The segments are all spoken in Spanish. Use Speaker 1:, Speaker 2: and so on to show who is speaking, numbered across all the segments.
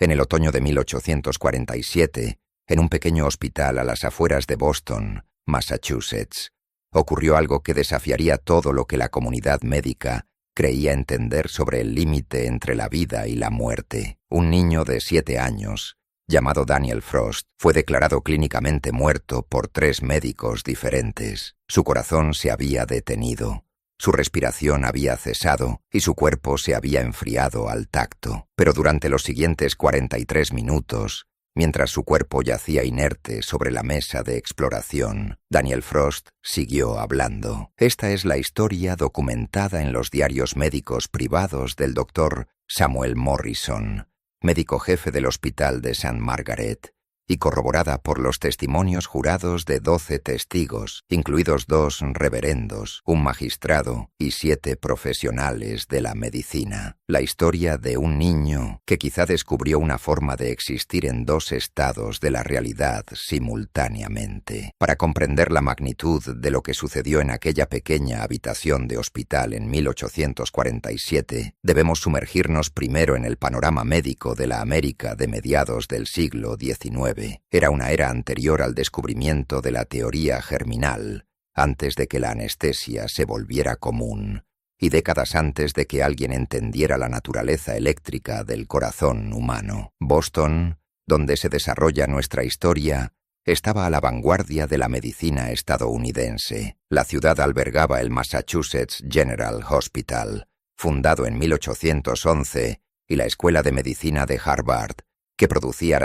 Speaker 1: En el otoño de 1847, en un pequeño hospital a las afueras de Boston, Massachusetts, ocurrió algo que desafiaría todo lo que la comunidad médica creía entender sobre el límite entre la vida y la muerte. Un niño de 7 años, llamado Daniel Frost, fue declarado clínicamente muerto por 3 médicos diferentes. Su corazón se había detenido, su respiración había cesado y su cuerpo se había enfriado al tacto. Pero durante los siguientes 43 minutos, mientras su cuerpo yacía inerte sobre la mesa de exploración, Daniel Frost siguió hablando. Esta es la historia documentada en los diarios médicos privados del Dr. Samuel Morrison, médico jefe del Hospital de St. Margaret, y corroborada por los testimonios jurados de 12 testigos, incluidos 2 reverendos, un magistrado y 7 profesionales de la medicina. La historia de un niño que quizá descubrió una forma de existir en 2 estados de la realidad simultáneamente. Para comprender la magnitud de lo que sucedió en aquella pequeña habitación de hospital en 1847, debemos sumergirnos primero en el panorama médico de la América de mediados del siglo XIX. Era una era anterior al descubrimiento de la teoría germinal, antes de que la anestesia se volviera común, y décadas antes de que alguien entendiera la naturaleza eléctrica del corazón humano. Boston, donde se desarrolla nuestra historia, estaba a la vanguardia de la medicina estadounidense. La ciudad albergaba el Massachusetts General Hospital, fundado en 1811, y la Escuela de Medicina de Harvard, que producía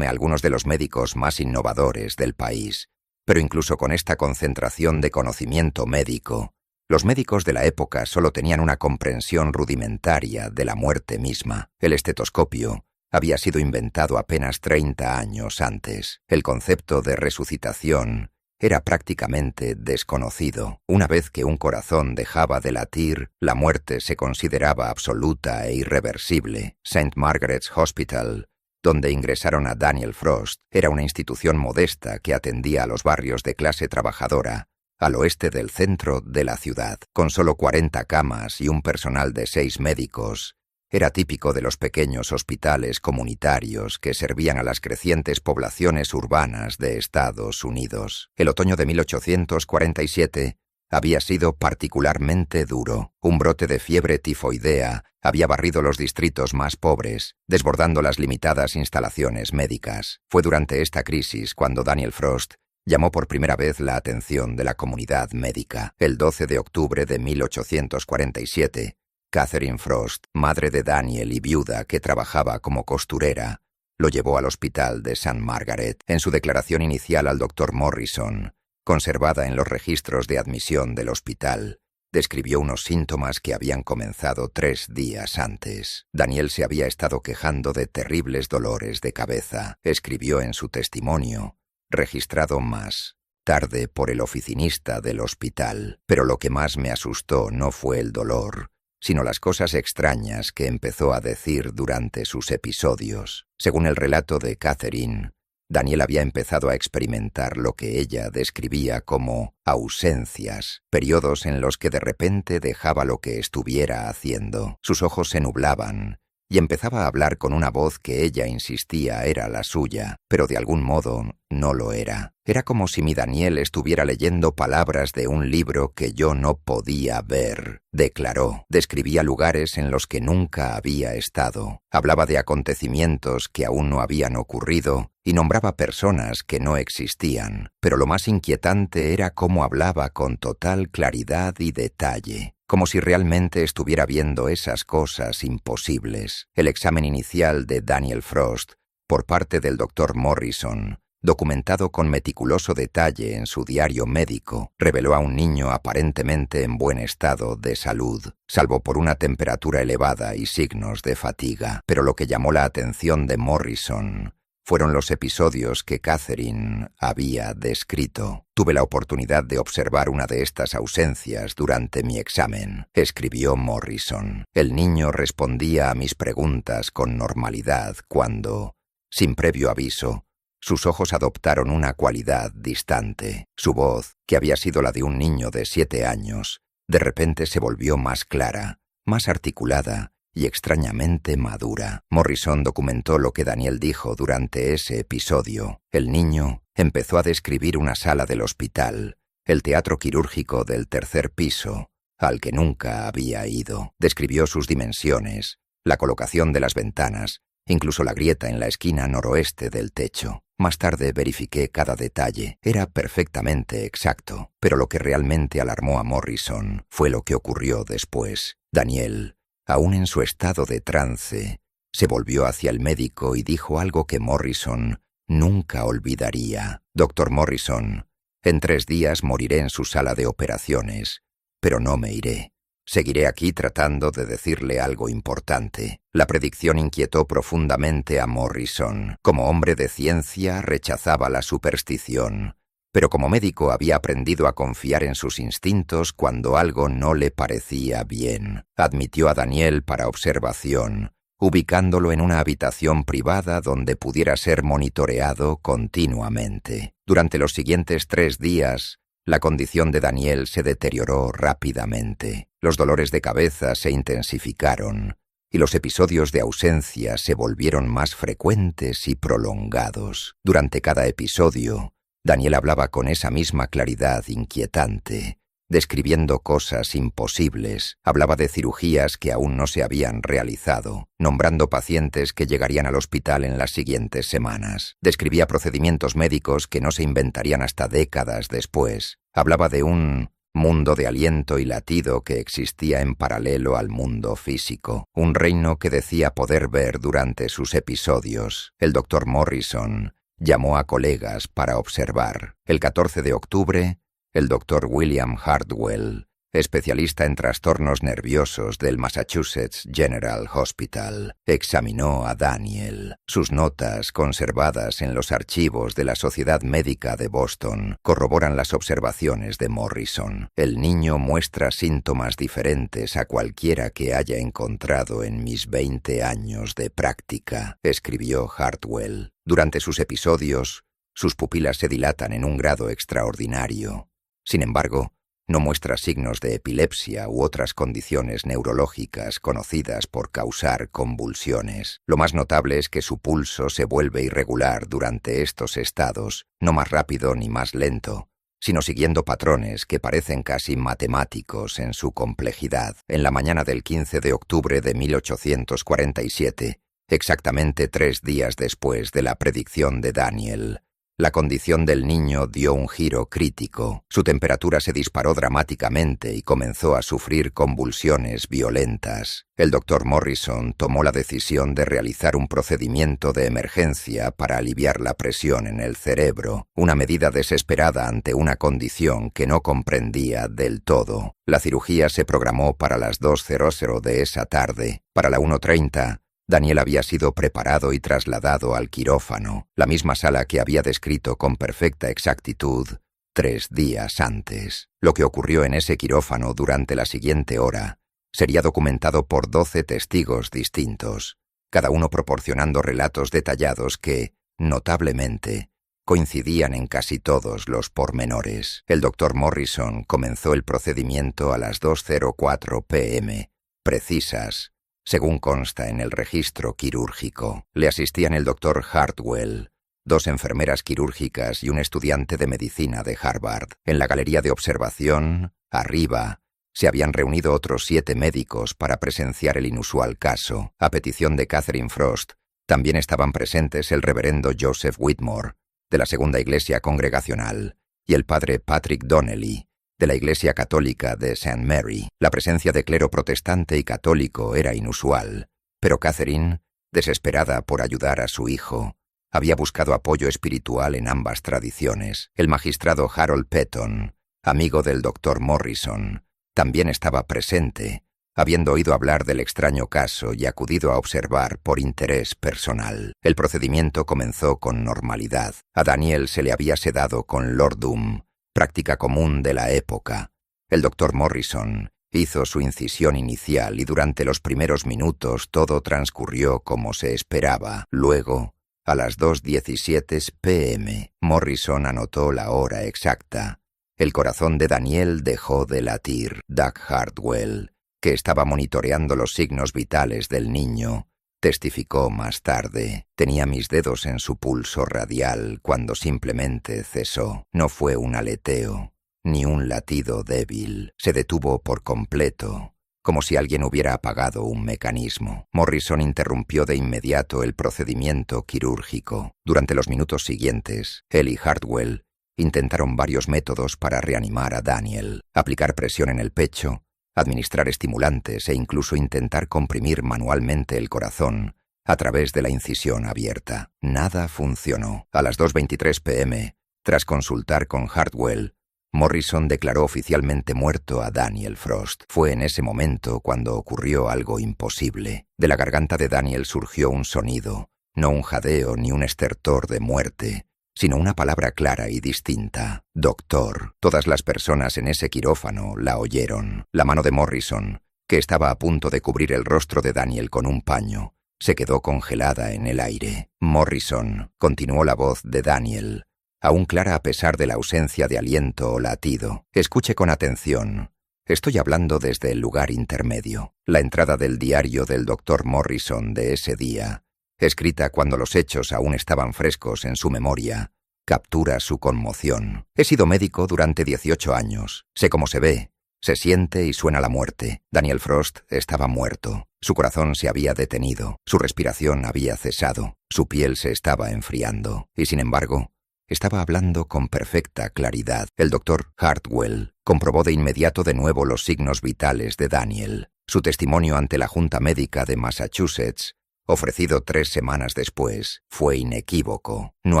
Speaker 1: algunos de los médicos más innovadores del país. Pero incluso con esta concentración de conocimiento médico, los médicos de la época solo tenían una comprensión rudimentaria de la muerte misma. El estetoscopio había sido inventado apenas 30 años antes. El concepto de resucitación era prácticamente desconocido. Una vez que un corazón dejaba de latir, la muerte se consideraba absoluta e irreversible. St. Margaret's Hospital, donde ingresaron a Daniel Frost, era una institución modesta que atendía a los barrios de clase trabajadora, al oeste del centro de la ciudad. Con solo 40 camas y un personal de 6 médicos, era típico de los pequeños hospitales comunitarios que servían a las crecientes poblaciones urbanas de Estados Unidos. El otoño de 1847 había sido particularmente duro. Un brote de fiebre tifoidea había barrido los distritos más pobres, desbordando las limitadas instalaciones médicas. Fue durante esta crisis cuando Daniel Frost llamó por primera vez la atención de la comunidad médica. El 12 de octubre de 1847, Catherine Frost, madre de Daniel y viuda que trabajaba como costurera, lo llevó al hospital de St. Margaret. En su declaración inicial al Dr. Morrison, conservada en los registros de admisión del hospital, describió unos síntomas que habían comenzado 3 días antes. Daniel se había estado quejando de terribles dolores de cabeza, escribió en su testimonio, registrado más tarde por el oficinista del hospital. Pero lo que más me asustó no fue el dolor, sino las cosas extrañas que empezó a decir durante sus episodios. Según el relato de Catherine, Daniel había empezado a experimentar lo que ella describía como ausencias, periodos en los que de repente dejaba lo que estuviera haciendo. Sus ojos se nublaban y empezaba a hablar con una voz que ella insistía era la suya, pero de algún modo no lo era. Era como si mi Daniel estuviera leyendo palabras de un libro que yo no podía ver, declaró. Describía lugares en los que nunca había estado. Hablaba de acontecimientos que aún no habían ocurrido y nombraba personas que no existían. Pero lo más inquietante era cómo hablaba con total claridad y detalle, como si realmente estuviera viendo esas cosas imposibles. El examen inicial de Daniel Frost, por parte del Dr. Morrison, documentado con meticuloso detalle en su diario médico, reveló a un niño aparentemente en buen estado de salud, salvo por una temperatura elevada y signos de fatiga. Pero lo que llamó la atención de Morrison fueron los episodios que Catherine había descrito. Tuve la oportunidad de observar una de estas ausencias durante mi examen, escribió Morrison. El niño respondía a mis preguntas con normalidad cuando, sin previo aviso, sus ojos adoptaron una cualidad distante. Su voz, que había sido la de un niño de 7 años, de repente se volvió más clara, más articulada y extrañamente madura. Morrison documentó lo que Daniel dijo durante ese episodio. El niño empezó a describir una sala del hospital, el teatro quirúrgico del 3er piso, al que nunca había ido. Describió sus dimensiones, la colocación de las ventanas, incluso la grieta en la esquina noroeste del techo. Más tarde verifiqué cada detalle. Era perfectamente exacto, pero lo que realmente alarmó a Morrison fue lo que ocurrió después. Daniel, aún en su estado de trance, se volvió hacia el médico y dijo algo que Morrison nunca olvidaría. «Doctor Morrison, en 3 días moriré en su sala de operaciones, pero no me iré. Seguiré aquí tratando de decirle algo importante». La predicción inquietó profundamente a Morrison. Como hombre de ciencia rechazaba la superstición, pero como médico había aprendido a confiar en sus instintos cuando algo no le parecía bien. Admitió a Daniel para observación, ubicándolo en una habitación privada donde pudiera ser monitoreado continuamente. Durante los siguientes 3 días, la condición de Daniel se deterioró rápidamente. Los dolores de cabeza se intensificaron y los episodios de ausencia se volvieron más frecuentes y prolongados. Durante cada episodio, Daniel hablaba con esa misma claridad inquietante, describiendo cosas imposibles. Hablaba de cirugías que aún no se habían realizado, nombrando pacientes que llegarían al hospital en las siguientes semanas. Describía procedimientos médicos que no se inventarían hasta décadas después. Hablaba de un mundo de aliento y latido que existía en paralelo al mundo físico, un reino que decía poder ver durante sus episodios. El doctor Morrison llamó a colegas para observar. El 14 de octubre, el doctor William Hardwell, especialista en trastornos nerviosos del Massachusetts General Hospital, examinó a Daniel. Sus notas, conservadas en los archivos de la Sociedad Médica de Boston, corroboran las observaciones de Morrison. El niño muestra síntomas diferentes a cualquiera que haya encontrado en mis 20 años de práctica, escribió Hardwell. Durante sus episodios, sus pupilas se dilatan en un grado extraordinario. Sin embargo, no muestra signos de epilepsia u otras condiciones neurológicas conocidas por causar convulsiones. Lo más notable es que su pulso se vuelve irregular durante estos estados, no más rápido ni más lento, sino siguiendo patrones que parecen casi matemáticos en su complejidad. En la mañana del 15 de octubre de 1847, exactamente 3 días después de la predicción de Daniel, la condición del niño dio un giro crítico. Su temperatura se disparó dramáticamente y comenzó a sufrir convulsiones violentas. El doctor Morrison tomó la decisión de realizar un procedimiento de emergencia para aliviar la presión en el cerebro, una medida desesperada ante una condición que no comprendía del todo. La cirugía se programó para las 2:00 de esa tarde. Para la 1:30, Daniel había sido preparado y trasladado al quirófano, la misma sala que había descrito con perfecta exactitud 3 días antes. Lo que ocurrió en ese quirófano durante la siguiente hora sería documentado por 12 testigos distintos, cada uno proporcionando relatos detallados que, notablemente, coincidían en casi todos los pormenores. El doctor Morrison comenzó el procedimiento a las 2:04 p.m., precisas, según consta en el registro quirúrgico. Le asistían el doctor Hardwell, 2 enfermeras quirúrgicas y un estudiante de medicina de Harvard. En la galería de observación, arriba, se habían reunido otros 7 médicos para presenciar el inusual caso. A petición de Catherine Frost, también estaban presentes el reverendo Joseph Whitmore, de la Segunda Iglesia Congregacional, y el padre Patrick Donnelly, de la Iglesia Católica de St. Mary. La presencia de clero protestante y católico era inusual, pero Catherine, desesperada por ayudar a su hijo, había buscado apoyo espiritual en ambas tradiciones. El magistrado Harold Petton, amigo del doctor Morrison, también estaba presente, habiendo oído hablar del extraño caso y acudido a observar por interés personal. El procedimiento comenzó con normalidad. A Daniel se le había sedado con Lordum, práctica común de la época. El doctor Morrison hizo su incisión inicial y durante los primeros minutos todo transcurrió como se esperaba. Luego, a las 2:17 p.m., Morrison anotó la hora exacta. El corazón de Daniel dejó de latir. Doug Hardwell que estaba monitoreando los signos vitales del niño, testificó más tarde. Tenía mis dedos en su pulso radial cuando simplemente cesó. No fue un aleteo, ni un latido débil. Se detuvo por completo, como si alguien hubiera apagado un mecanismo. Morrison interrumpió de inmediato el procedimiento quirúrgico. Durante los minutos siguientes, él y Hartwell intentaron varios métodos para reanimar a Daniel: aplicar presión en el pecho, administrar estimulantes e incluso intentar comprimir manualmente el corazón a través de la incisión abierta. Nada funcionó. A las 2:23 p.m., tras consultar con Hartwell, Morrison declaró oficialmente muerto a Daniel Frost. Fue en ese momento cuando ocurrió algo imposible. De la garganta de Daniel surgió un sonido, no un jadeo ni un estertor de muerte, sino una palabra clara y distinta: doctor. Todas las personas en ese quirófano la oyeron. La mano de Morrison, que estaba a punto de cubrir el rostro de Daniel con un paño, se quedó congelada en el aire. Morrison, continuó la voz de Daniel, aún clara a pesar de la ausencia de aliento o latido. Escuche con atención. Estoy hablando desde el lugar intermedio. La entrada del diario del doctor Morrison de ese día, escrita cuando los hechos aún estaban frescos en su memoria, captura su conmoción. He sido médico durante 18 años. Sé cómo se ve, se siente y suena la muerte. Daniel Frost estaba muerto. Su corazón se había detenido. Su respiración había cesado. Su piel se estaba enfriando. Y sin embargo, estaba hablando con perfecta claridad. El doctor Hartwell comprobó de inmediato de nuevo los signos vitales de Daniel. Su testimonio ante la Junta Médica de Massachusetts, ofrecido 3 semanas después, fue inequívoco. No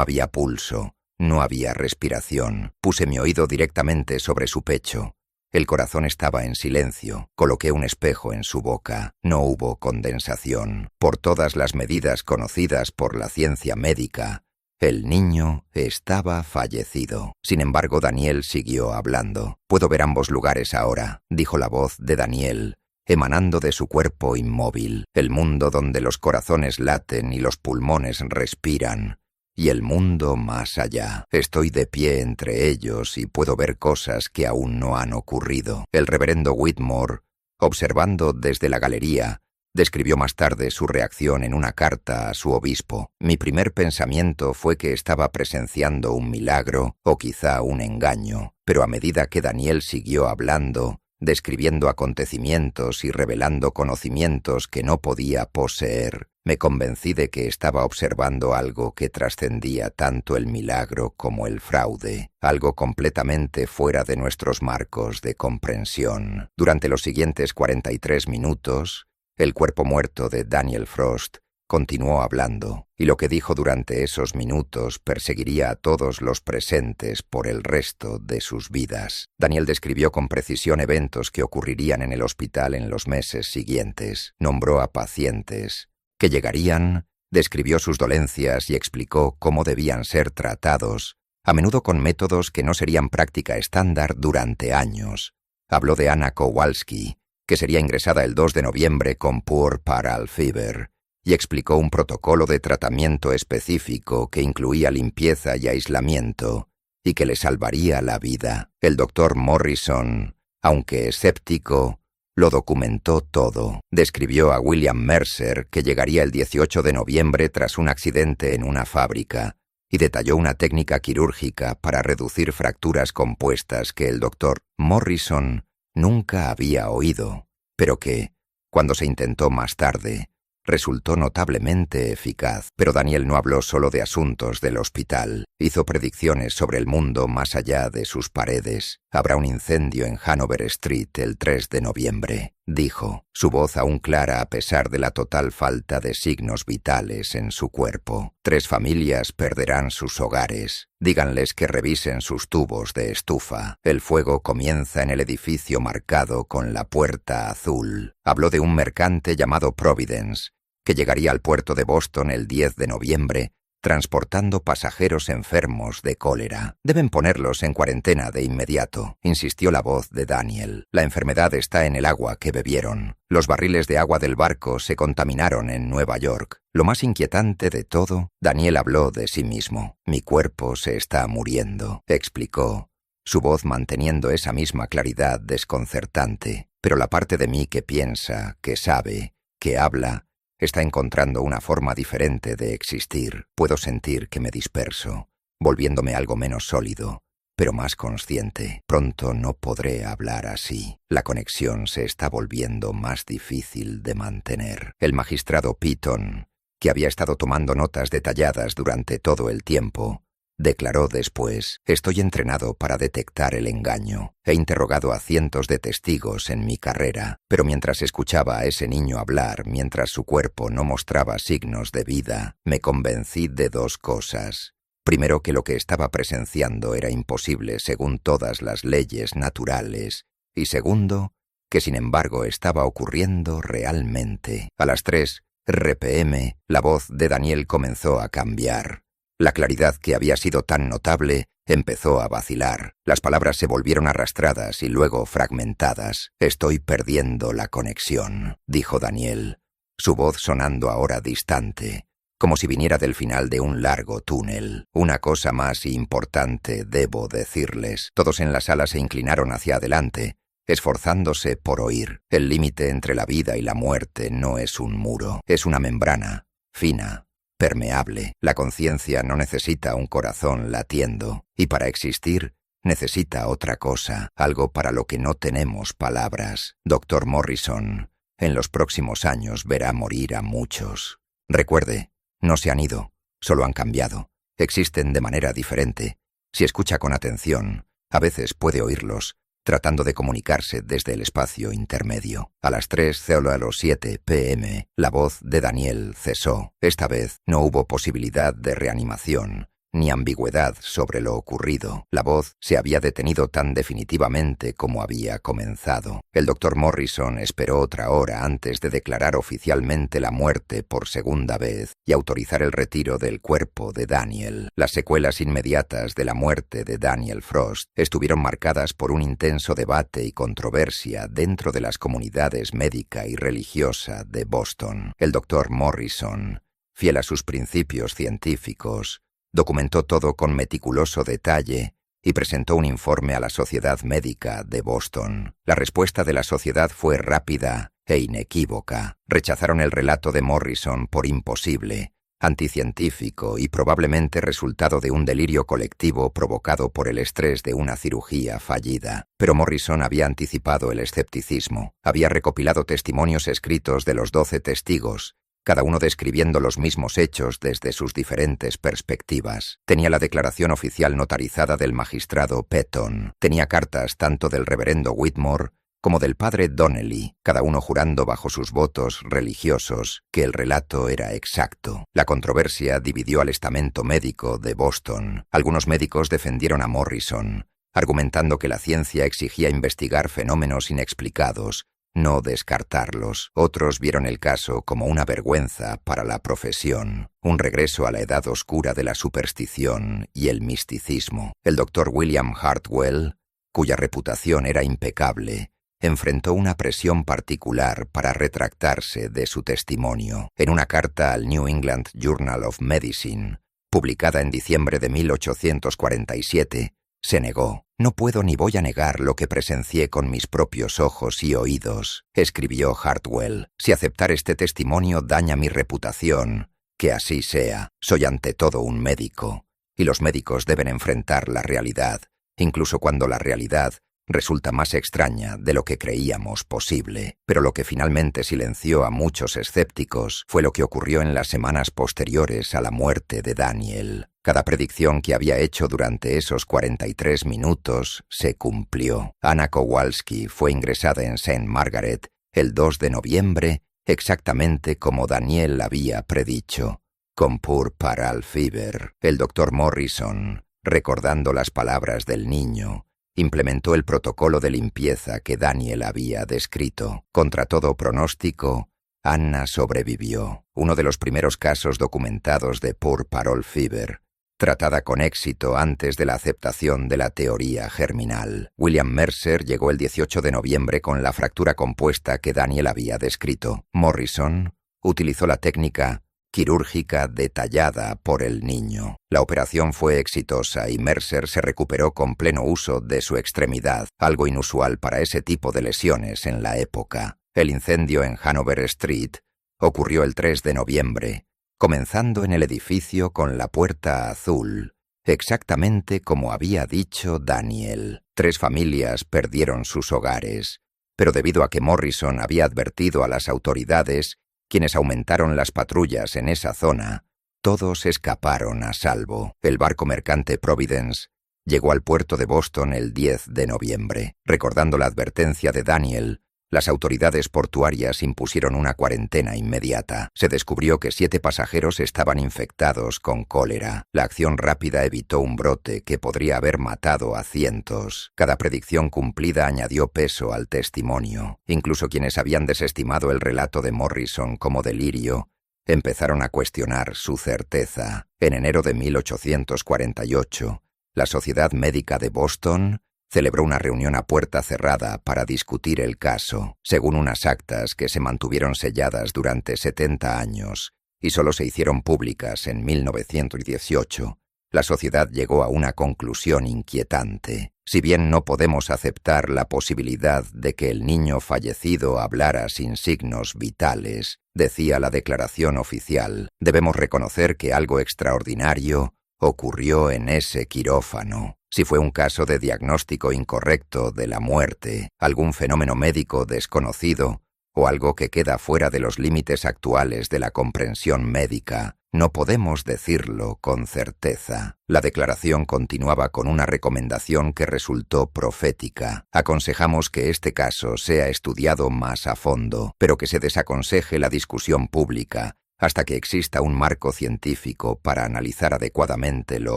Speaker 1: había pulso, no había respiración. Puse mi oído directamente sobre su pecho. El corazón estaba en silencio. Coloqué un espejo en su boca. No hubo condensación. Por todas las medidas conocidas por la ciencia médica, el niño estaba fallecido. Sin embargo, Daniel siguió hablando. «Puedo ver ambos lugares ahora», dijo la voz de Daniel, emanando de su cuerpo inmóvil: el mundo donde los corazones laten y los pulmones respiran, y el mundo más allá. Estoy de pie entre ellos y puedo ver cosas que aún no han ocurrido. El reverendo Whitmore, observando desde la galería, describió más tarde su reacción en una carta a su obispo. «Mi primer pensamiento fue que estaba presenciando un milagro o quizá un engaño, pero a medida que Daniel siguió hablando, describiendo acontecimientos y revelando conocimientos que no podía poseer, me convencí de que estaba observando algo que trascendía tanto el milagro como el fraude, algo completamente fuera de nuestros marcos de comprensión». Durante los siguientes 43 minutos, el cuerpo muerto de Daniel Frost continuó hablando, y lo que dijo durante esos minutos perseguiría a todos los presentes por el resto de sus vidas. Daniel describió con precisión eventos que ocurrirían en el hospital en los meses siguientes. Nombró a pacientes que llegarían, describió sus dolencias y explicó cómo debían ser tratados, a menudo con métodos que no serían práctica estándar durante años. Habló de Anna Kowalski, que sería ingresada el 2 de noviembre con puerperal fever, y explicó un protocolo de tratamiento específico que incluía limpieza y aislamiento, y que le salvaría la vida. El doctor Morrison, aunque escéptico, lo documentó todo. Describió a William Mercer, que llegaría el 18 de noviembre tras un accidente en una fábrica, y detalló una técnica quirúrgica para reducir fracturas compuestas que el doctor Morrison nunca había oído, pero que, cuando se intentó más tarde, resultó notablemente eficaz. Pero Daniel no habló solo de asuntos del hospital. Hizo predicciones sobre el mundo más allá de sus paredes. «Habrá un incendio en Hanover Street el 3 de noviembre», dijo, su voz aún clara a pesar de la total falta de signos vitales en su cuerpo. «3 familias perderán sus hogares. Díganles que revisen sus tubos de estufa. El fuego comienza en el edificio marcado con la puerta azul». Habló de un mercante llamado Providence, que llegaría al puerto de Boston el 10 de noviembre, transportando pasajeros enfermos de cólera. «Deben ponerlos en cuarentena de inmediato», insistió la voz de Daniel. «La enfermedad está en el agua que bebieron. Los barriles de agua del barco se contaminaron en Nueva York. Lo más inquietante de todo», Daniel habló de sí mismo. «Mi cuerpo se está muriendo», explicó, su voz manteniendo esa misma claridad desconcertante. pero la parte de mí que piensa, que sabe, que habla, está encontrando una forma diferente de existir. Puedo sentir que me disperso, volviéndome algo menos sólido, pero más consciente. Pronto no podré hablar así. La conexión se está volviendo más difícil de mantener. El magistrado Piton, que había estado tomando notas detalladas durante todo el tiempo, declaró después: «Estoy entrenado para detectar el engaño. He interrogado a cientos de testigos en mi carrera, pero mientras escuchaba a ese niño hablar, mientras su cuerpo no mostraba signos de vida, me convencí de dos cosas. Primero, que lo que estaba presenciando era imposible según todas las leyes naturales, y segundo, que sin embargo estaba ocurriendo realmente». A las 3 RPM, la voz de Daniel comenzó a cambiar. La claridad que había sido tan notable empezó a vacilar. Las palabras se volvieron arrastradas y luego fragmentadas. «Estoy perdiendo la conexión», dijo Daniel, su voz sonando ahora distante, como si viniera del final de un largo túnel. «Una cosa más importante debo decirles». Todos en la sala se inclinaron hacia adelante, esforzándose por oír. El límite entre la vida y la muerte no es un muro, es una membrana, fina, permeable. La conciencia no necesita un corazón latiendo, y para existir necesita otra cosa, algo para lo que no tenemos palabras. Dr. Morrison, en los próximos años verá morir a muchos. Recuerde, no se han ido, solo han cambiado. Existen de manera diferente. Si escucha con atención, a veces puede oírlos, tratando de comunicarse desde el espacio intermedio. A las 3:07 p.m., la voz de Daniel cesó. Esta vez no hubo posibilidad de reanimación, ni ambigüedad sobre lo ocurrido. La voz se había detenido tan definitivamente como había comenzado. El Dr. Morrison esperó otra hora antes de declarar oficialmente la muerte por segunda vez y autorizar el retiro del cuerpo de Daniel. Las secuelas inmediatas de la muerte de Daniel Frost estuvieron marcadas por un intenso debate y controversia dentro de las comunidades médica y religiosa de Boston. El Dr. Morrison, fiel a sus principios científicos, documentó todo con meticuloso detalle y presentó un informe a la Sociedad Médica de Boston. La respuesta de la sociedad fue rápida e inequívoca. Rechazaron el relato de Morrison por imposible, anticientífico y probablemente resultado de un delirio colectivo provocado por el estrés de una cirugía fallida. Pero Morrison había anticipado el escepticismo. Había recopilado testimonios escritos de los 12 testigos, cada uno describiendo los mismos hechos desde sus diferentes perspectivas. Tenía la declaración oficial notarizada del magistrado Petton. Tenía cartas tanto del reverendo Whitmore como del padre Donnelly, cada uno jurando bajo sus votos religiosos que el relato era exacto. La controversia dividió al estamento médico de Boston. Algunos médicos defendieron a Morrison, argumentando que la ciencia exigía investigar fenómenos inexplicados, no descartarlos. Otros vieron el caso como una vergüenza para la profesión, un regreso a la edad oscura de la superstición y el misticismo. El Dr. William Hartwell, cuya reputación era impecable, enfrentó una presión particular para retractarse de su testimonio. En una carta al New England Journal of Medicine, publicada en diciembre de 1847, se negó. «No puedo ni voy a negar lo que presencié con mis propios ojos y oídos», escribió Hartwell. «Si aceptar este testimonio daña mi reputación, que así sea. Soy ante todo un médico, y los médicos deben enfrentar la realidad, incluso cuando la realidad resulta más extraña de lo que creíamos posible». Pero lo que finalmente silenció a muchos escépticos fue lo que ocurrió en las semanas posteriores a la muerte de Daniel. Cada predicción que había hecho durante esos 43 minutos se cumplió. Anna Kowalski fue ingresada en St. Margaret el 2 de noviembre, exactamente como Daniel había predicho, con puerperal fever. El Dr. Morrison, recordando las palabras del niño, implementó el protocolo de limpieza que Daniel había descrito. Contra todo pronóstico, Anna sobrevivió. Uno de los primeros casos documentados de puerperal fever, tratada con éxito antes de la aceptación de la teoría germinal. William Mercer llegó el 18 de noviembre con la fractura compuesta que Daniel había descrito. Morrison utilizó la técnica quirúrgica detallada por el niño. La operación fue exitosa y Mercer se recuperó con pleno uso de su extremidad, algo inusual para ese tipo de lesiones en la época. El incendio en Hanover Street ocurrió el 3 de noviembre, comenzando en el edificio con la puerta azul, exactamente como había dicho Daniel. 3 familias perdieron sus hogares, pero debido a que Morrison había advertido a las autoridades, quienes aumentaron las patrullas en esa zona, todos escaparon a salvo. El barco mercante Providence llegó al puerto de Boston el 10 de noviembre. Recordando la advertencia de Daniel, las autoridades portuarias impusieron una cuarentena inmediata. Se descubrió que 7 pasajeros estaban infectados con cólera. La acción rápida evitó un brote que podría haber matado a cientos. Cada predicción cumplida añadió peso al testimonio. Incluso quienes habían desestimado el relato de Morrison como delirio empezaron a cuestionar su certeza. En enero de 1848, la Sociedad Médica de Boston celebró una reunión a puerta cerrada para discutir el caso, según unas actas que se mantuvieron selladas durante 70 años y solo se hicieron públicas en 1918. La sociedad llegó a una conclusión inquietante. Si bien no podemos aceptar la posibilidad de que el niño fallecido hablara sin signos vitales, decía la declaración oficial, debemos reconocer que algo extraordinario ocurrió en ese quirófano. Si fue un caso de diagnóstico incorrecto de la muerte, algún fenómeno médico desconocido o algo que queda fuera de los límites actuales de la comprensión médica, no podemos decirlo con certeza. La declaración continuaba con una recomendación que resultó profética. Aconsejamos que este caso sea estudiado más a fondo, pero que se desaconseje la discusión pública hasta que exista un marco científico para analizar adecuadamente lo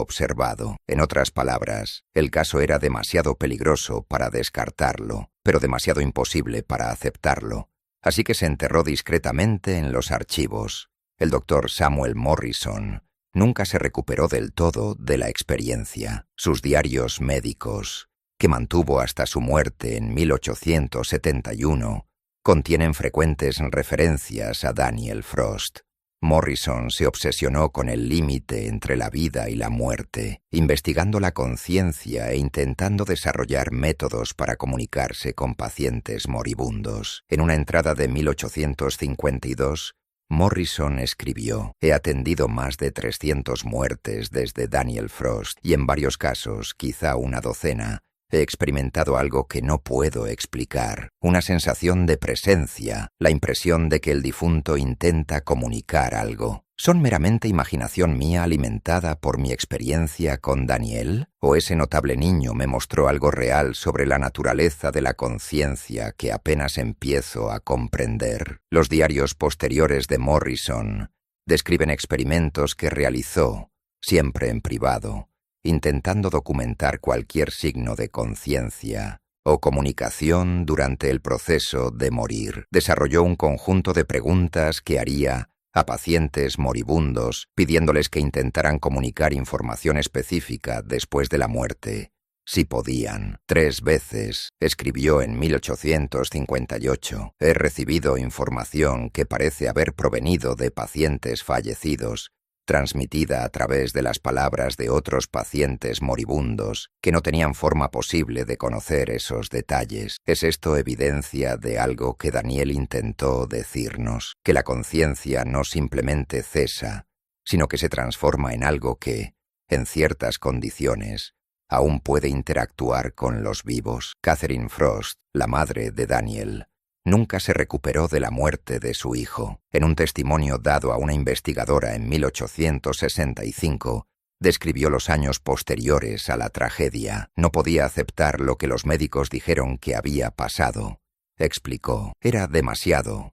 Speaker 1: observado. En otras palabras, el caso era demasiado peligroso para descartarlo, pero demasiado imposible para aceptarlo. Así que se enterró discretamente en los archivos. El doctor Samuel Morrison nunca se recuperó del todo de la experiencia. Sus diarios médicos, que mantuvo hasta su muerte en 1871, contienen frecuentes referencias a Daniel Frost. Morrison se obsesionó con el límite entre la vida y la muerte, investigando la conciencia e intentando desarrollar métodos para comunicarse con pacientes moribundos. En una entrada de 1852, Morrison escribió: «He atendido más de 300 muertes desde Daniel Frost y en varios casos, quizá una docena, he experimentado algo que no puedo explicar, una sensación de presencia, la impresión de que el difunto intenta comunicar algo. ¿Son meramente imaginación mía alimentada por mi experiencia con Daniel? ¿O ese notable niño me mostró algo real sobre la naturaleza de la conciencia que apenas empiezo a comprender?» Los diarios posteriores de Morrison describen experimentos que realizó, siempre en privado, intentando documentar cualquier signo de conciencia o comunicación durante el proceso de morir. Desarrolló un conjunto de preguntas que haría a pacientes moribundos, pidiéndoles que intentaran comunicar información específica después de la muerte, si podían. 3 veces, escribió en 1858, he recibido información que parece haber provenido de pacientes fallecidos, transmitida a través de las palabras de otros pacientes moribundos que no tenían forma posible de conocer esos detalles. ¿Es esto evidencia de algo que Daniel intentó decirnos? Que la conciencia no simplemente cesa, sino que se transforma en algo que, en ciertas condiciones, aún puede interactuar con los vivos. Catherine Frost, la madre de Daniel, nunca se recuperó de la muerte de su hijo. En un testimonio dado a una investigadora en 1865, describió los años posteriores a la tragedia. No podía aceptar lo que los médicos dijeron que había pasado. Explicó: era demasiado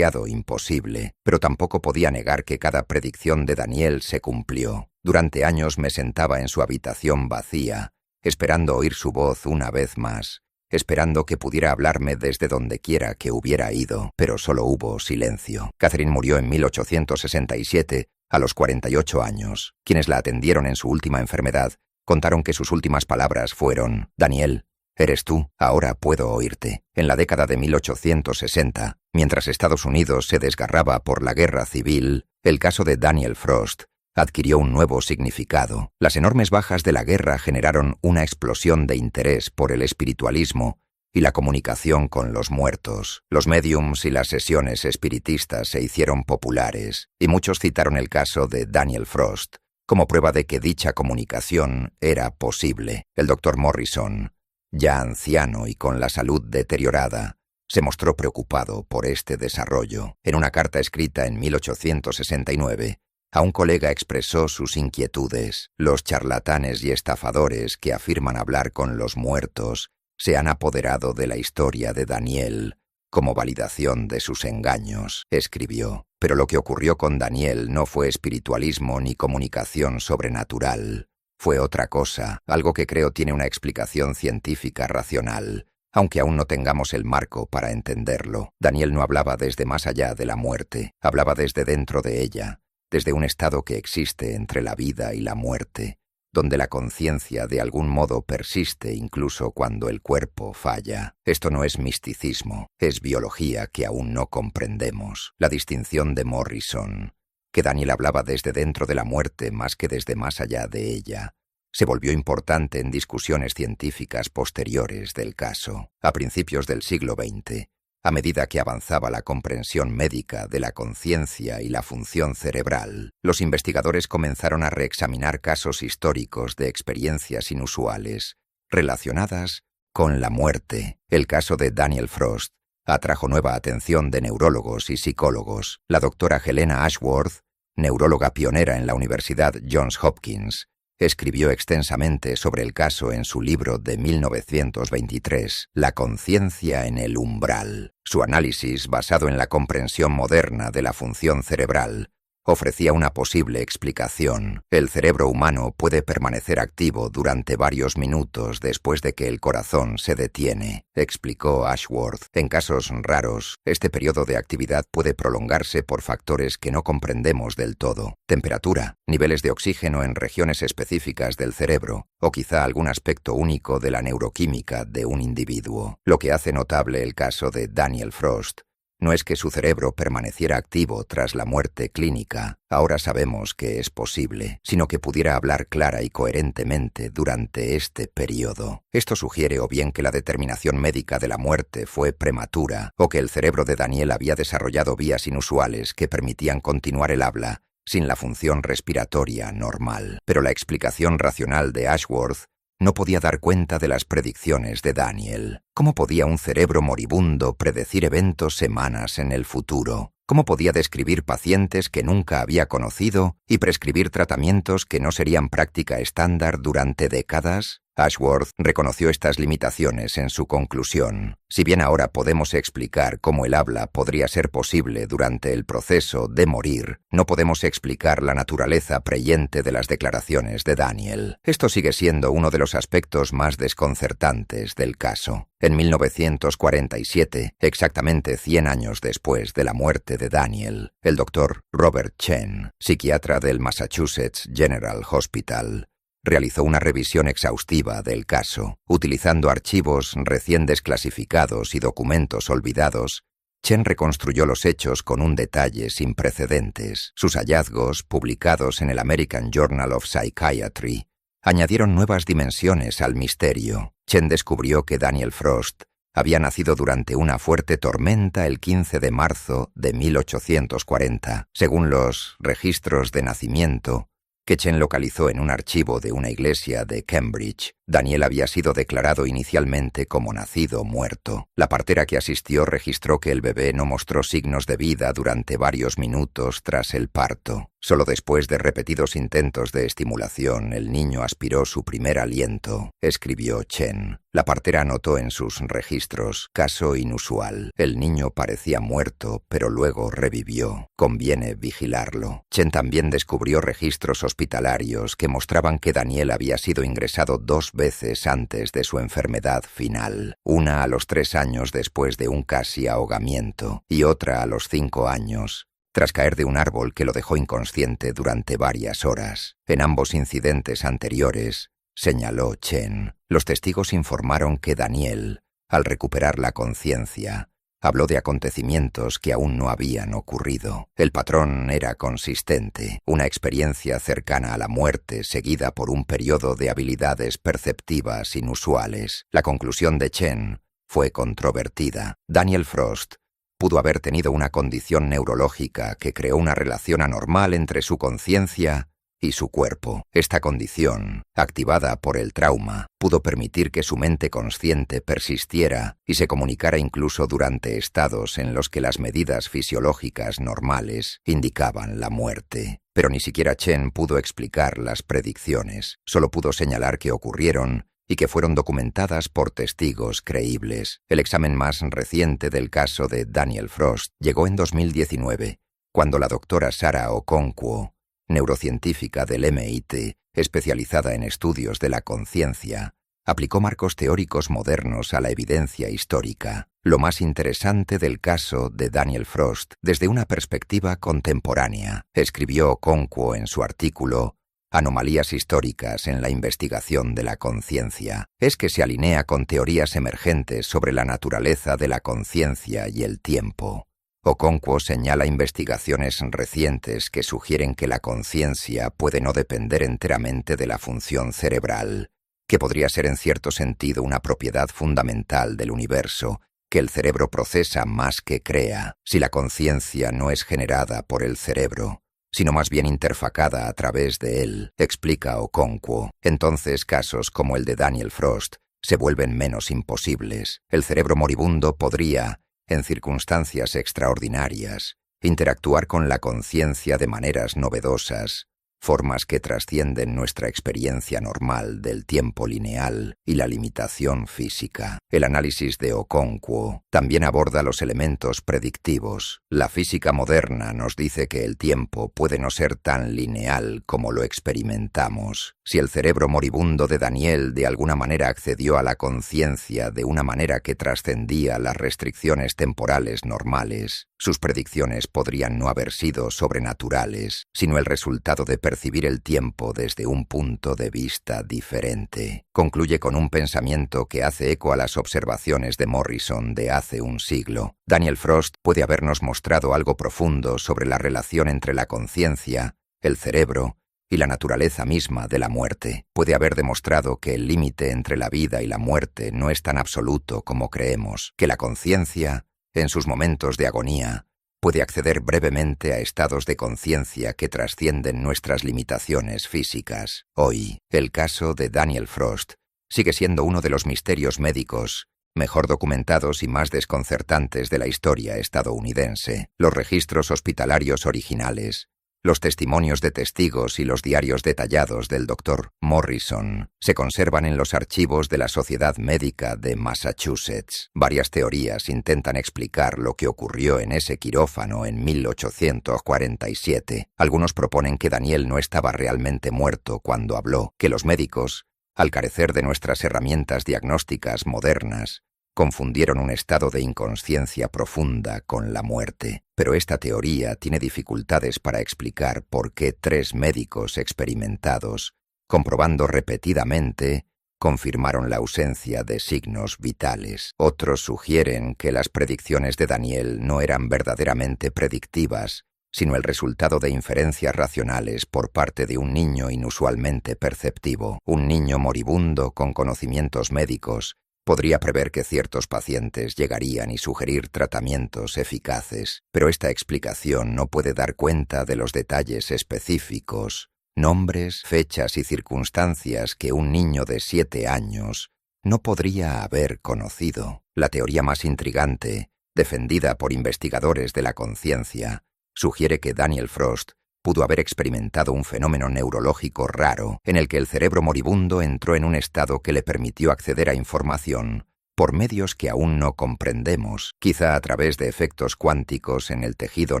Speaker 1: imposible, pero tampoco podía negar que cada predicción de Daniel se cumplió. Durante años me sentaba en su habitación vacía, esperando oír su voz una vez más, esperando que pudiera hablarme desde donde quiera que hubiera ido, pero solo hubo silencio. Catherine murió en 1867, a los 48 años. Quienes la atendieron en su última enfermedad contaron que sus últimas palabras fueron: «Daniel, «Eres tú, ahora puedo oírte». En la década de 1860, mientras Estados Unidos se desgarraba por la guerra civil, el caso de Daniel Frost adquirió un nuevo significado. Las enormes bajas de la guerra generaron una explosión de interés por el espiritualismo y la comunicación con los muertos. Los médiums y las sesiones espiritistas se hicieron populares, y muchos citaron el caso de Daniel Frost como prueba de que dicha comunicación era posible. El Dr. Morrison, ya anciano y con la salud deteriorada, se mostró preocupado por este desarrollo. En una carta escrita en 1869, a un colega expresó sus inquietudes. Los charlatanes y estafadores que afirman hablar con los muertos se han apoderado de la historia de Daniel como validación de sus engaños, escribió. Pero lo que ocurrió con Daniel no fue espiritualismo ni comunicación sobrenatural. Fue otra cosa, algo que creo tiene una explicación científica racional, aunque aún no tengamos el marco para entenderlo. Daniel no hablaba desde más allá de la muerte, hablaba desde dentro de ella, desde un estado que existe entre la vida y la muerte, donde la conciencia de algún modo persiste incluso cuando el cuerpo falla. Esto no es misticismo, es biología que aún no comprendemos. La distinción de Morrison, que Daniel hablaba desde dentro de la muerte más que desde más allá de ella, se volvió importante en discusiones científicas posteriores del caso. A principios del siglo XX, a medida que avanzaba la comprensión médica de la conciencia y la función cerebral, los investigadores comenzaron a reexaminar casos históricos de experiencias inusuales relacionadas con la muerte. El caso de Daniel Frost atrajo nueva atención de neurólogos y psicólogos. La doctora Helena Ashworth, neuróloga pionera en la Universidad Johns Hopkins, escribió extensamente sobre el caso en su libro de 1923, La conciencia en el umbral. Su análisis, basado en la comprensión moderna de la función cerebral, ofrecía una posible explicación. El cerebro humano puede permanecer activo durante varios minutos después de que el corazón se detiene, explicó Ashworth. En casos raros, este periodo de actividad puede prolongarse por factores que no comprendemos del todo: temperatura, niveles de oxígeno en regiones específicas del cerebro, o quizá algún aspecto único de la neuroquímica de un individuo. Lo que hace notable el caso de Daniel Frost no es que su cerebro permaneciera activo tras la muerte clínica, ahora sabemos que es posible, sino que pudiera hablar clara y coherentemente durante este periodo. Esto sugiere o bien que la determinación médica de la muerte fue prematura, o que el cerebro de Daniel había desarrollado vías inusuales que permitían continuar el habla sin la función respiratoria normal. Pero la explicación racional de Ashworth no podía dar cuenta de las predicciones de Daniel. ¿Cómo podía un cerebro moribundo predecir eventos semanas en el futuro? ¿Cómo podía describir pacientes que nunca había conocido y prescribir tratamientos que no serían práctica estándar durante décadas? Ashworth reconoció estas limitaciones en su conclusión. Si bien ahora podemos explicar cómo el habla podría ser posible durante el proceso de morir, no podemos explicar la naturaleza preyente de las declaraciones de Daniel. Esto sigue siendo uno de los aspectos más desconcertantes del caso. En 1947, exactamente 100 años después de la muerte de Daniel, el doctor Robert Chen, psiquiatra del Massachusetts General Hospital, realizó una revisión exhaustiva del caso. Utilizando archivos recién desclasificados y documentos olvidados, Chen reconstruyó los hechos con un detalle sin precedentes. Sus hallazgos, publicados en el American Journal of Psychiatry, añadieron nuevas dimensiones al misterio. Chen descubrió que Daniel Frost había nacido durante una fuerte tormenta el 15 de marzo de 1840. Según los registros de nacimiento que Chen localizó en un archivo de una iglesia de Cambridge, Daniel había sido declarado inicialmente como nacido muerto. La partera que asistió registró que el bebé no mostró signos de vida durante varios minutos tras el parto. Solo después de repetidos intentos de estimulación, el niño aspiró su primer aliento, escribió Chen. La partera anotó en sus registros: caso inusual. El niño parecía muerto, pero luego revivió. Conviene vigilarlo. Chen también descubrió registros hospitalarios que mostraban que Daniel había sido ingresado 2 veces antes de su enfermedad final. Una a los 3 años después de un casi ahogamiento y otra a los 5 años, tras caer de un árbol que lo dejó inconsciente durante varias horas. En ambos incidentes anteriores, señaló Chen. Los testigos informaron que Daniel, al recuperar la conciencia, habló de acontecimientos que aún no habían ocurrido. El patrón era consistente, una experiencia cercana a la muerte seguida por un periodo de habilidades perceptivas inusuales. La conclusión de Chen fue controvertida. Daniel Frost pudo haber tenido una condición neurológica que creó una relación anormal entre su conciencia y su cuerpo. Esta condición, activada por el trauma, pudo permitir que su mente consciente persistiera y se comunicara incluso durante estados en los que las medidas fisiológicas normales indicaban la muerte. Pero ni siquiera Chen pudo explicar las predicciones, solo pudo señalar que ocurrieron y que fueron documentadas por testigos creíbles. El examen más reciente del caso de Daniel Frost llegó en 2019, cuando la doctora Sarah Okonkwo, neurocientífica del MIT, especializada en estudios de la conciencia, aplicó marcos teóricos modernos a la evidencia histórica. Lo más interesante del caso de Daniel Frost desde una perspectiva contemporánea, escribió Okonkwo en su artículo Anomalías históricas en la investigación de la conciencia, es que se alinea con teorías emergentes sobre la naturaleza de la conciencia y el tiempo. Okonkwo señala investigaciones recientes que sugieren que la conciencia puede no depender enteramente de la función cerebral, que podría ser en cierto sentido una propiedad fundamental del universo, que el cerebro procesa más que crea. Si la conciencia no es generada por el cerebro, sino más bien interfacada a través de él, explica Okonkwo, entonces casos como el de Daniel Frost se vuelven menos imposibles. El cerebro moribundo podría, en circunstancias extraordinarias, interactuar con la conciencia de maneras novedosas, formas que trascienden nuestra experiencia normal del tiempo lineal y la limitación física. El análisis de Okonkwo también aborda los elementos predictivos. La física moderna nos dice que el tiempo puede no ser tan lineal como lo experimentamos. Si el cerebro moribundo de Daniel de alguna manera accedió a la conciencia de una manera que trascendía las restricciones temporales normales, sus predicciones podrían no haber sido sobrenaturales, sino el resultado de percibir el tiempo desde un punto de vista diferente. Concluye con un pensamiento que hace eco a las observaciones de Morrison de hace un siglo. Daniel Frost puede habernos mostrado algo profundo sobre la relación entre la conciencia, el cerebro y la naturaleza misma de la muerte. Puede haber demostrado que el límite entre la vida y la muerte no es tan absoluto como creemos, que la conciencia, en sus momentos de agonía, puede acceder brevemente a estados de conciencia que trascienden nuestras limitaciones físicas. Hoy, el caso de Daniel Frost sigue siendo uno de los misterios médicos mejor documentados y más desconcertantes de la historia estadounidense. Los registros hospitalarios originales, los testimonios de testigos y los diarios detallados del Dr. Morrison se conservan en los archivos de la Sociedad Médica de Massachusetts. Varias teorías intentan explicar lo que ocurrió en ese quirófano en 1847. Algunos proponen que Daniel no estaba realmente muerto cuando habló, que los médicos, al carecer de nuestras herramientas diagnósticas modernas, confundieron un estado de inconsciencia profunda con la muerte. Pero esta teoría tiene dificultades para explicar por qué 3 médicos experimentados, comprobando repetidamente, confirmaron la ausencia de signos vitales. Otros sugieren que las predicciones de Daniel no eran verdaderamente predictivas, sino el resultado de inferencias racionales por parte de un niño inusualmente perceptivo. Un niño moribundo con conocimientos médicos podría prever que ciertos pacientes llegarían y sugerir tratamientos eficaces, pero esta explicación no puede dar cuenta de los detalles específicos, nombres, fechas y circunstancias que un niño de 7 años no podría haber conocido. La teoría más intrigante, defendida por investigadores de la conciencia, sugiere que Daniel Frost pudo haber experimentado un fenómeno neurológico raro en el que el cerebro moribundo entró en un estado que le permitió acceder a información por medios que aún no comprendemos, quizá a través de efectos cuánticos en el tejido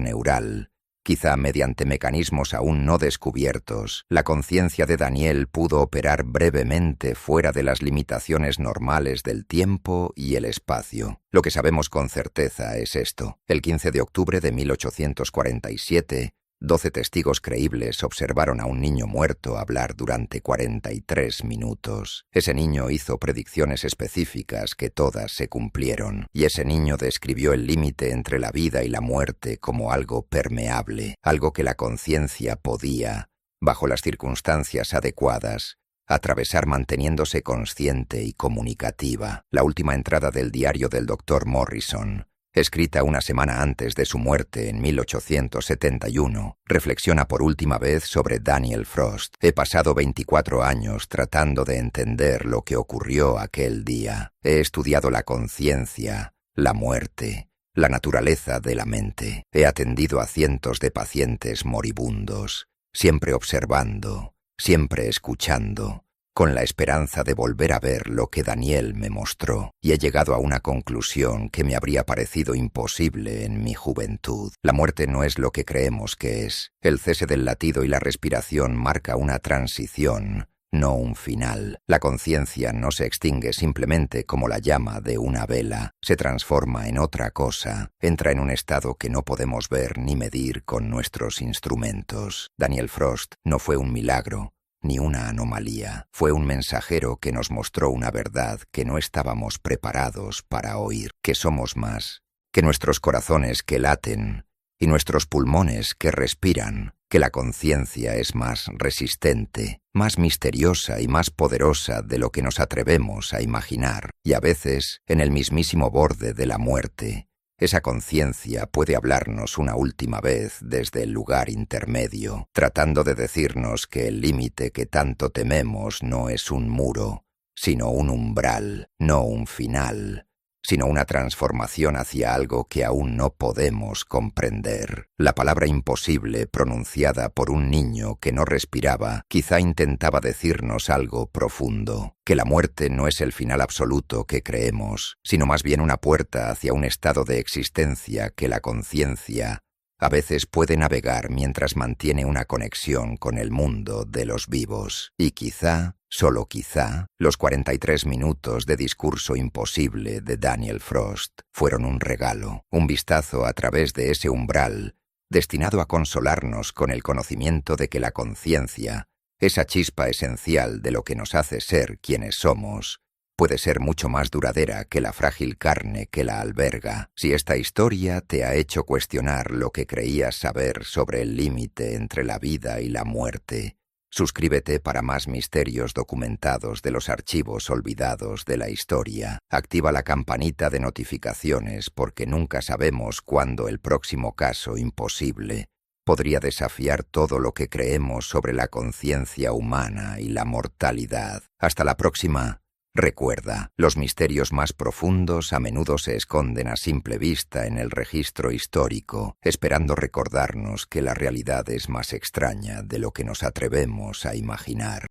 Speaker 1: neural, quizá mediante mecanismos aún no descubiertos. La conciencia de Daniel pudo operar brevemente fuera de las limitaciones normales del tiempo y el espacio. Lo que sabemos con certeza es esto. El 15 de octubre de 1847, 12 testigos creíbles observaron a un niño muerto hablar durante 43 minutos. Ese niño hizo predicciones específicas que todas se cumplieron, y ese niño describió el límite entre la vida y la muerte como algo permeable, algo que la conciencia podía, bajo las circunstancias adecuadas, atravesar manteniéndose consciente y comunicativa. La última entrada del diario del Dr. Morrison, escrita una semana antes de su muerte en 1871, reflexiona por última vez sobre Daniel Frost. He pasado 24 años tratando de entender lo que ocurrió aquel día. He estudiado la conciencia, la muerte, la naturaleza de la mente. He atendido a cientos de pacientes moribundos, siempre observando, siempre escuchando, con la esperanza de volver a ver lo que Daniel me mostró, y he llegado a una conclusión que me habría parecido imposible en mi juventud. La muerte no es lo que creemos que es. El cese del latido y la respiración marca una transición, no un final. La conciencia no se extingue simplemente como la llama de una vela, se transforma en otra cosa, entra en un estado que no podemos ver ni medir con nuestros instrumentos. Daniel Frost no fue un milagro, ni una anomalía. Fue un mensajero que nos mostró una verdad que no estábamos preparados para oír, que somos más, que nuestros corazones que laten y nuestros pulmones que respiran, que la conciencia es más resistente, más misteriosa y más poderosa de lo que nos atrevemos a imaginar, y a veces, en el mismísimo borde de la muerte, esa conciencia puede hablarnos una última vez desde el lugar intermedio, tratando de decirnos que el límite que tanto tememos no es un muro, sino un umbral, no un final, sino una transformación hacia algo que aún no podemos comprender. La palabra imposible pronunciada por un niño que no respiraba quizá intentaba decirnos algo profundo, que la muerte no es el final absoluto que creemos, sino más bien una puerta hacia un estado de existencia que la conciencia a veces puede navegar mientras mantiene una conexión con el mundo de los vivos. Y quizá, solo quizá, los 43 minutos de discurso imposible de Daniel Frost fueron un regalo, un vistazo a través de ese umbral, destinado a consolarnos con el conocimiento de que la conciencia, esa chispa esencial de lo que nos hace ser quienes somos, puede ser mucho más duradera que la frágil carne que la alberga. Si esta historia te ha hecho cuestionar lo que creías saber sobre el límite entre la vida y la muerte, suscríbete para más misterios documentados de los archivos olvidados de la historia. Activa la campanita de notificaciones porque nunca sabemos cuándo el próximo caso imposible podría desafiar todo lo que creemos sobre la conciencia humana y la mortalidad. Hasta la próxima. Recuerda, los misterios más profundos a menudo se esconden a simple vista en el registro histórico, esperando recordarnos que la realidad es más extraña de lo que nos atrevemos a imaginar.